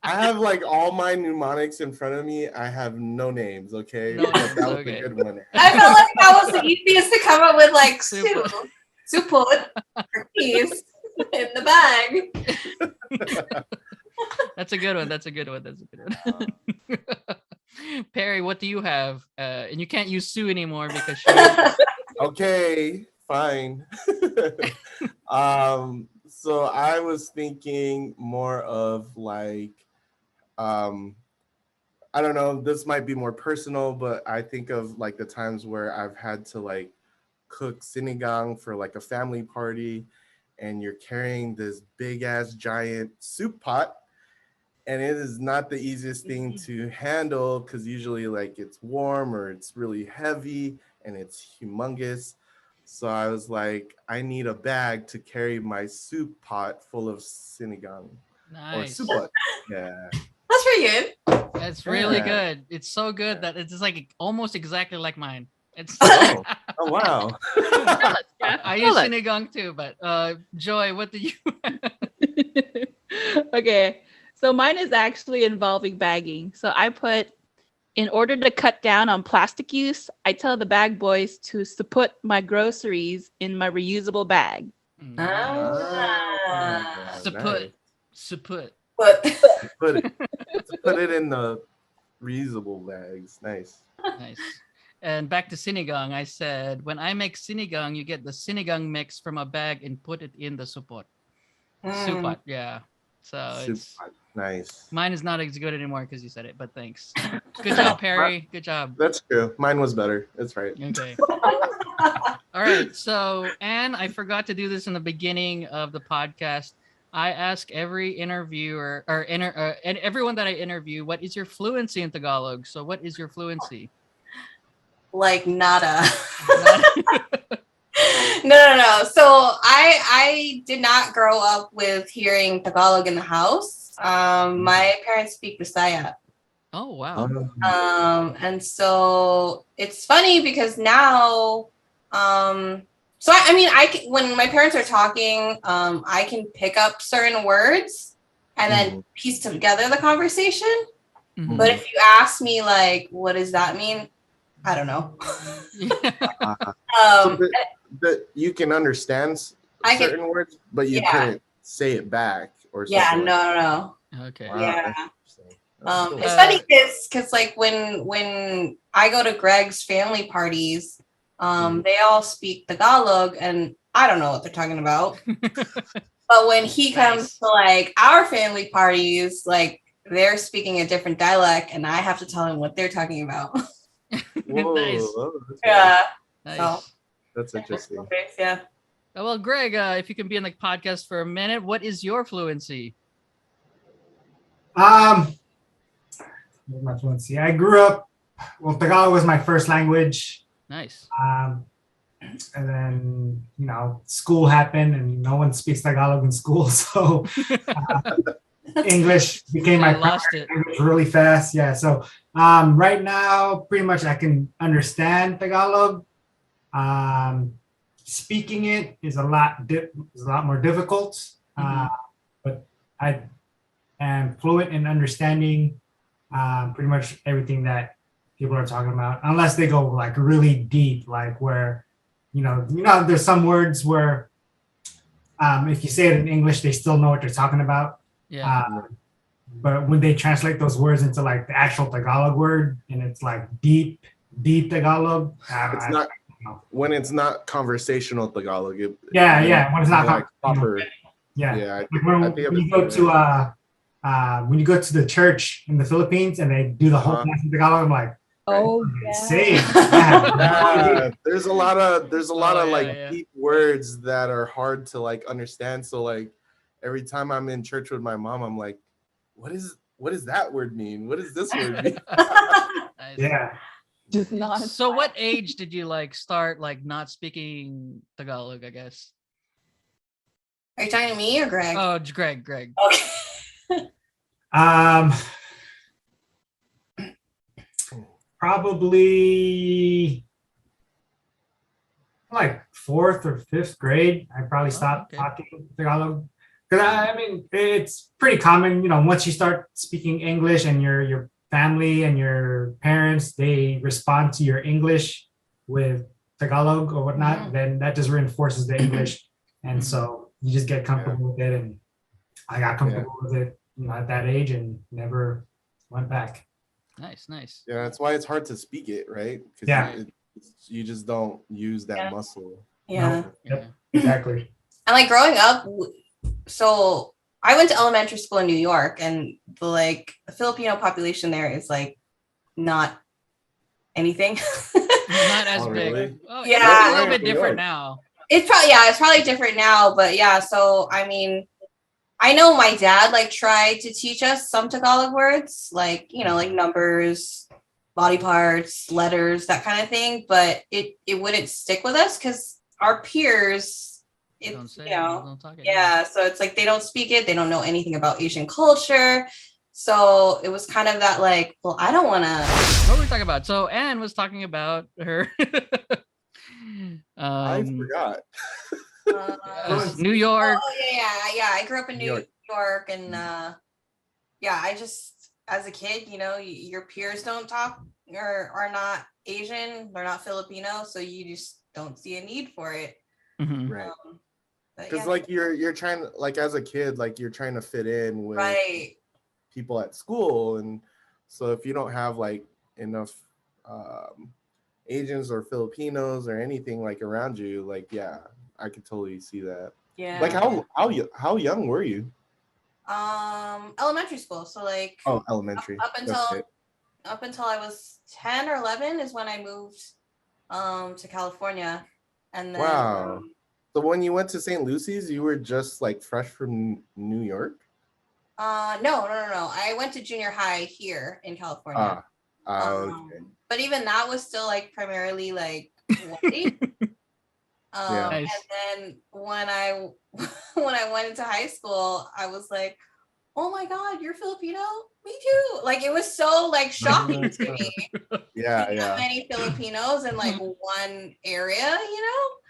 I have like all my mnemonics in front of me. I have no names, okay? No But names, that was okay. a good one. I felt like that was the easiest to come up with, like Sue Sue. put- Sue put her keys in the bag. That's a good one. That's a good one. That's a good one. Perry, what do you have? And you can't use Sue anymore because she. Okay, fine. So I was thinking more of like, I don't know, this might be more personal, but I think of like the times where I've had to like cook sinigang for like a family party, and you're carrying this big ass giant soup pot, and it is not the easiest thing to handle because usually like it's warm or it's really heavy and it's humongous. So I was like, I need a bag to carry my soup pot full of sinigang or Nice. soup pot. Yeah. That's pretty good. That's really Yeah. good. It's so good that it's like almost exactly like mine. It's Oh, oh wow. Tell us, Jeff. I Tell use us. sinigang too, but Joy, what do you? Okay, so mine is actually involving bagging. So I put, in order to cut down on plastic use, I tell the bag boys to put my groceries in my reusable bag. Ah. Support. Support. But Put it in the reusable bags. Nice. Nice. And back to sinigang, I said, when I make sinigang, you get the sinigang mix from a bag and put it in the support. Support, yeah. So Soup it's pot. Nice. mine is not as good anymore because you said it, but thanks. Good job, Perry. Good job. That's true. Mine was better. That's right. Okay. All right. So, Anne, I forgot to do this in the beginning of the podcast. I ask every interviewer and everyone that I interview, what is your fluency in Tagalog? So, what is your fluency? like nada. No. So I did not grow up with hearing Tagalog in the house. My parents speak Bisaya. Oh, wow. And so it's funny because now, so I mean, when my parents are talking, I can pick up certain words and then piece together the conversation. Mhm. But if you ask me, like, what does that mean? I don't know. But you can understand I can- certain words, but you Yeah. couldn't say it back or something. Yeah, like no. Okay. Wow, Yeah. that's interesting. That's cool. It's funny because like when I go to Greg's family parties, they all speak Tagalog and I don't know what they're talking about. But when he comes Nice. to like our family parties, like they're speaking a different dialect and I have to tell him what they're talking about. Whoa, Nice. oh, that's Yeah. Nice. So- That's interesting. Yeah. Well, Greg, if you can be on the podcast for a minute, what is your fluency? Where's my fluency? I grew up. Well, Tagalog was my first language, Nice. and then school happened, and no one speaks Tagalog in school, so English became my I lost it. language really fast. Yeah, so right now, pretty much I can understand Tagalog. Speaking it is a lot more difficult, but I am fluent in understanding pretty much everything that people are talking about, unless they go like really deep, like where, there's some words where if you say it in English, they still know what they're talking about. Yeah. But when they translate those words into like the actual Tagalog word, and it's like deep Tagalog, It's not when it's not conversational Tagalog. When it's not like proper. Yeah. I When you go to when you go to the church in the Philippines and they do the whole class in Tagalog, I'm like, Oh yeah. There's a lot of deep words that are hard to like understand. So like every time I'm in church with my mom, I'm like, what does that word mean? What does this word mean? Nice. Yeah. Just not. So what age did you like start like not speaking Tagalog, I guess? Are you talking to me or Greg? Oh, it's Greg. Okay. Probably like 4th or 5th grade, I probably stopped talking Tagalog. Because I mean, it's pretty common, once you start speaking English and your family and your parents, they respond to your English with Tagalog or whatnot, then that just reinforces the English. And so you just get comfortable with it. And I got comfortable with it, at that age and never went back. Nice. Yeah, that's why it's hard to speak it, right? Yeah. You just don't use that muscle. Yeah. Yep. Exactly. And like growing up, so I went to elementary school in New York, and the Filipino population there is like not anything. Not as big. Really? Oh, Yeah. it's a little bit different now. It's probably different now, but yeah. So I mean, I know my dad like tried to teach us some Tagalog words, like like numbers, body parts, letters, that kind of thing, but it wouldn't stick with us because our peers. Don't It's, say it, don't talk it. yeah, so it's like they don't speak it, they don't know anything about Asian culture. So it was kind of that like, well, I don't want to. What were we talking about? So Anne was talking about her. I forgot. New York. Oh yeah. I grew up in New York, and I just as a kid, your peers don't talk or are not Asian, they're not Filipino, so you just don't see a need for it. Mm-hmm. Right. Because like you're trying to, like as a kid, like you're trying to fit in with people at school, and so if you don't have like enough Asians or Filipinos or anything like around you, like I could totally see that. Yeah. Like how young were you? Elementary school. So like elementary. Up until I was 10 or 11 is when I moved to California. And then wow. So when you went to St. Lucy's, you were just like fresh from New York? No. I went to junior high here in California. Okay. But even that was still like primarily like white. Nice. And then when I went into high school, I was like, oh my God, you're Filipino? Me too. Like it was so like shocking to me. Yeah. That many Filipinos in like one area,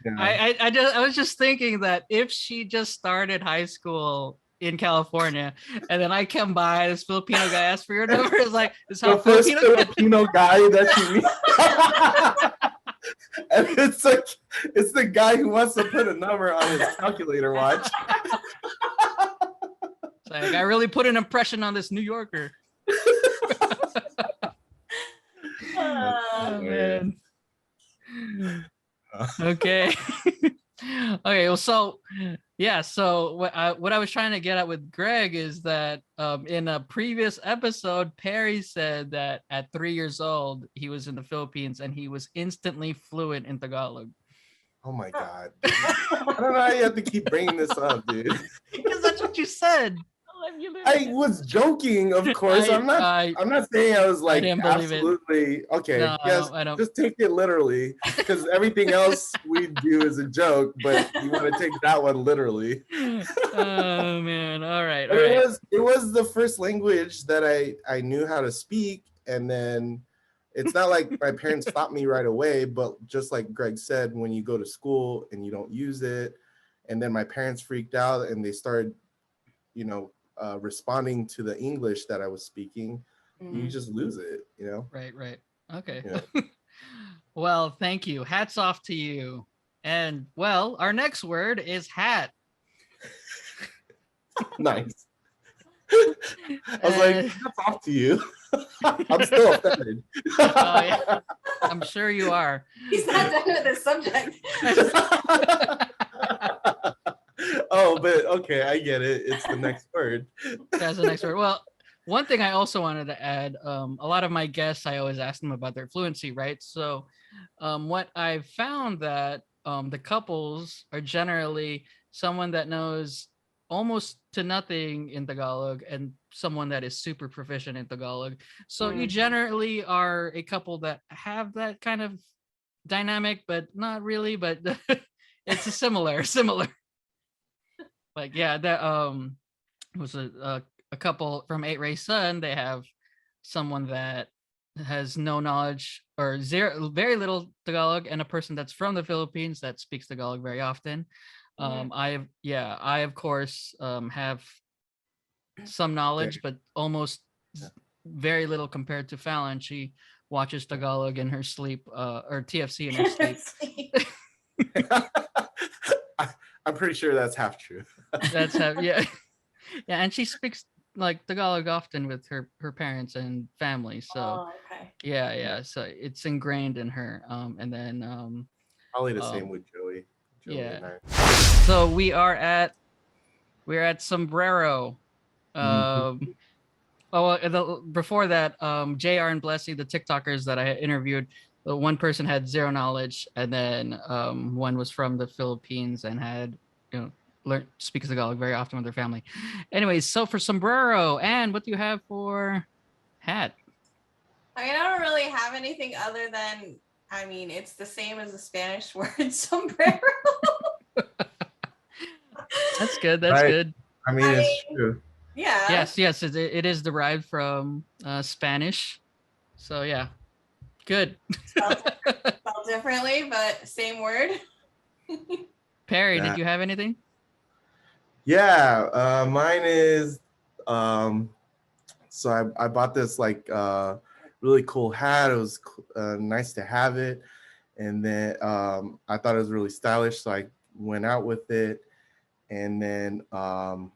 Yeah. I was just thinking that if she just started high school in California and then I come by, this Filipino guy asks for your number, it's like this how the first Filipino guy that you meet. And it's like it's the guy who wants to put a number on his calculator watch. Like, I really put an impression on this New Yorker. Oh, man. Okay. Okay. Well, so what I was trying to get at with Greg is that in a previous episode, Perry said that at 3 years old he was in the Philippines and he was instantly fluent in Tagalog. Oh my God! I don't know how you have to keep bringing this up, dude. Because that's what you said. I was joking, of course. I'm not saying I was like absolutely okay. No, yes, I don't. Just take it literally, because everything else we do is a joke, but you want to take that one literally. Oh man! All right. It was the first language that I knew how to speak, and then it's not like my parents stopped me right away, but just like Greg said, when you go to school and you don't use it, and then my parents freaked out and they started, responding to the English that I was speaking, you just lose it, Right. Okay. Yeah. Well, thank you. Hats off to you. And well, our next word is hat. Nice. I was like, that's off to you. I'm still offended. Oh yeah, I'm sure you are. He's not done with this subject. Oh, but okay, I get it. It's the next word. That's the next word. Well, one thing I also wanted to add, a lot of my guests, I always ask them about their fluency, right? So what I've found that the couples are generally someone that knows almost to nothing in Tagalog and someone that is super proficient in Tagalog. So you generally are a couple that have that kind of dynamic, but not really, but it's a similar. Like, yeah, that was a couple from 8 Ray Sun. They have someone that has no knowledge or very little Tagalog, and a person that's from the Philippines that speaks Tagalog very often. I of course have some knowledge, but almost very little compared to Fallon. She watches Tagalog in her sleep, or TFC in her sleep. I'm pretty sure that's half true. That's half, yeah. Yeah, and she speaks like Tagalog often with her parents and family. So yeah. So it's ingrained in her. And then probably the same with Joey. Yeah. So we're at sombrero. Before that, JR and Blessy, the TikTokers that I interviewed, one person had zero knowledge, and then one was from the Philippines and had learned speaks Tagalog very often with their family. Anyways, so for sombrero, and what do you have for hat? I mean, I don't really have anything other than, I mean, it's the same as the Spanish word sombrero. That's good. That's good. I mean, it's true. Yeah. Yes, it is derived from Spanish. So yeah, good. Spelled differently, but same word. Perry, did you have anything? Yeah, mine is so I bought this like really cool hat. It was nice to have it, and then I thought it was really stylish, so I went out with it, and then I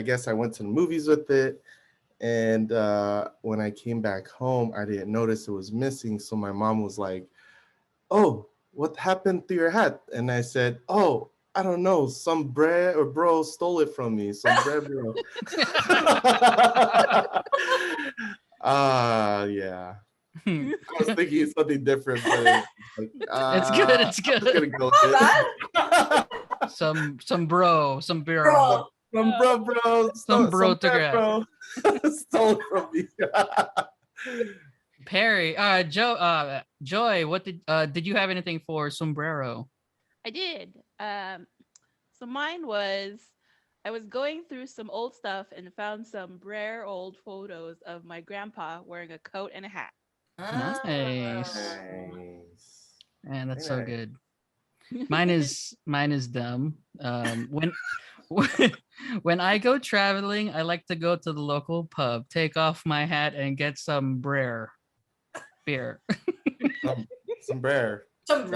guess I went to the movies with it, and when I came back home, I didn't notice it was missing. So my mom was like, "Oh, what happened to your hat?" And I said, "Oh, I don't know. Some bro stole it from me. Some bro." Yeah. I was thinking something different, but like, it's good. It's good. I'm gonna go with some bro stole it from me. Perry, Joy, what did you have anything for sombrero? I did. So mine was, I was going through some old stuff and found some rare old photos of my grandpa wearing a coat and a hat. Nice. Man, that's so good. Mine is dumb. When I go traveling, I like to go to the local pub, take off my hat, and get some beer. Some beer. Some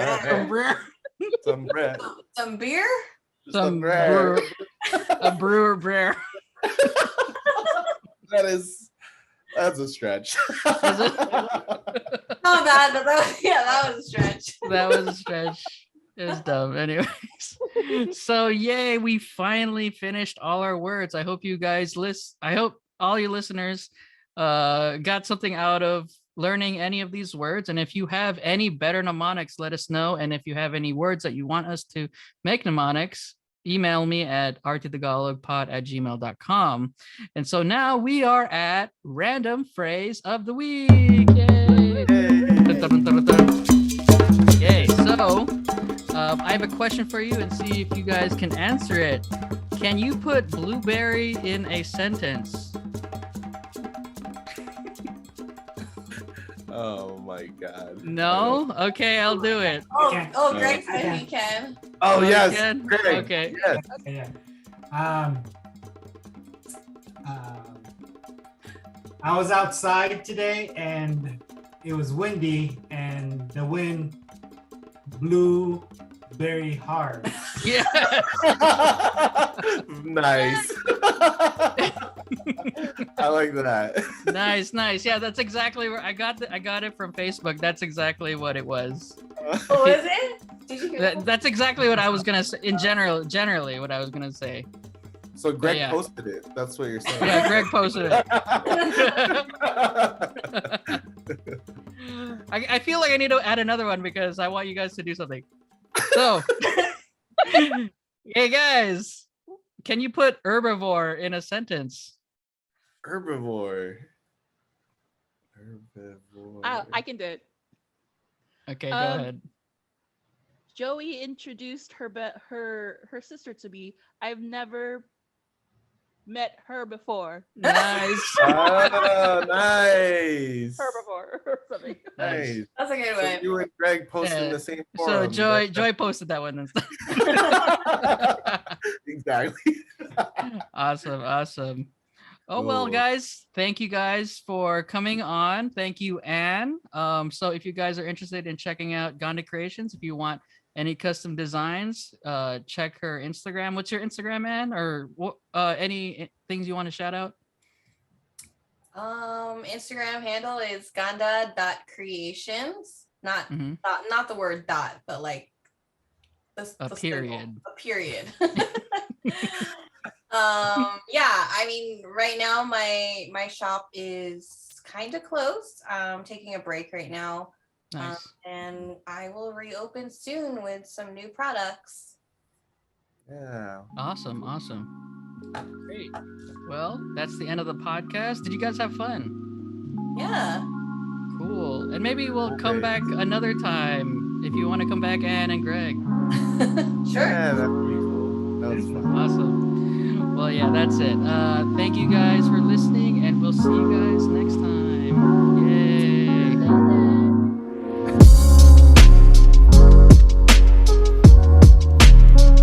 beer. A brewer beer. That's a stretch. Not bad, but that was a stretch. That was a stretch. It was dumb. Anyways, so yay, we finally finished all our words. I hope you guys I hope all you listeners got something out of learning any of these words. And if you have any better mnemonics, let us know. And if you have any words that you want us to make mnemonics, email me at rttagalogpod@gmail.com. And so now we are at random phrase of the week. Yay! Yay! So I have a question for you and see if you guys can answer it. Can you put blueberry in a sentence? Oh my God. No? Okay, I'll do it. Oh, Greg said he can. Oh, yes. Greg. Okay. Yes. Yeah. I was outside today and it was windy and the wind blew very hard. Yeah. Nice. I like that. Nice. Yeah, that's exactly where I got it from Facebook. That's exactly what it was. Oh, is it? Did you hear that? That's exactly what I was gonna say. Generally, what I was gonna say. So Greg Yeah. posted it. That's what you're saying. Yeah, Greg posted it. I feel like I need to add another one because I want you guys to do something. So, hey guys, can you put herbivore in a sentence? Herbivore. I can do it. Okay, go ahead. Joey introduced her sister to me. I've never met her before. Nice. Oh, nice. Herbivore or something. Nice. That's a good So one. you and Greg posted in the same So forum. Joy posted that one instead. Exactly. Awesome. Oh well, Cool. guys, thank you guys for coming on. Thank you, Anne. So if you guys are interested in checking out GandACreations, if you want any custom designs, check her Instagram. What's your Instagram, Anne? Or what? Any things you want to shout out? Instagram handle is GandACreations. Not the word dot, but like A period. A period. Yeah, I mean, right now my shop is kind of closed. I'm taking a break right now. Nice. And I will reopen soon with some new products. Yeah. Awesome. Great. Well, that's the end of the podcast. Did you guys have fun? Yeah. Cool. And maybe we'll come back another time if you want to come back, Anne and Greg. Sure. Yeah, that'd be cool. That was fun. Awesome. Well, yeah, that's it. Thank you guys for listening, and we'll see you guys next time. Yay.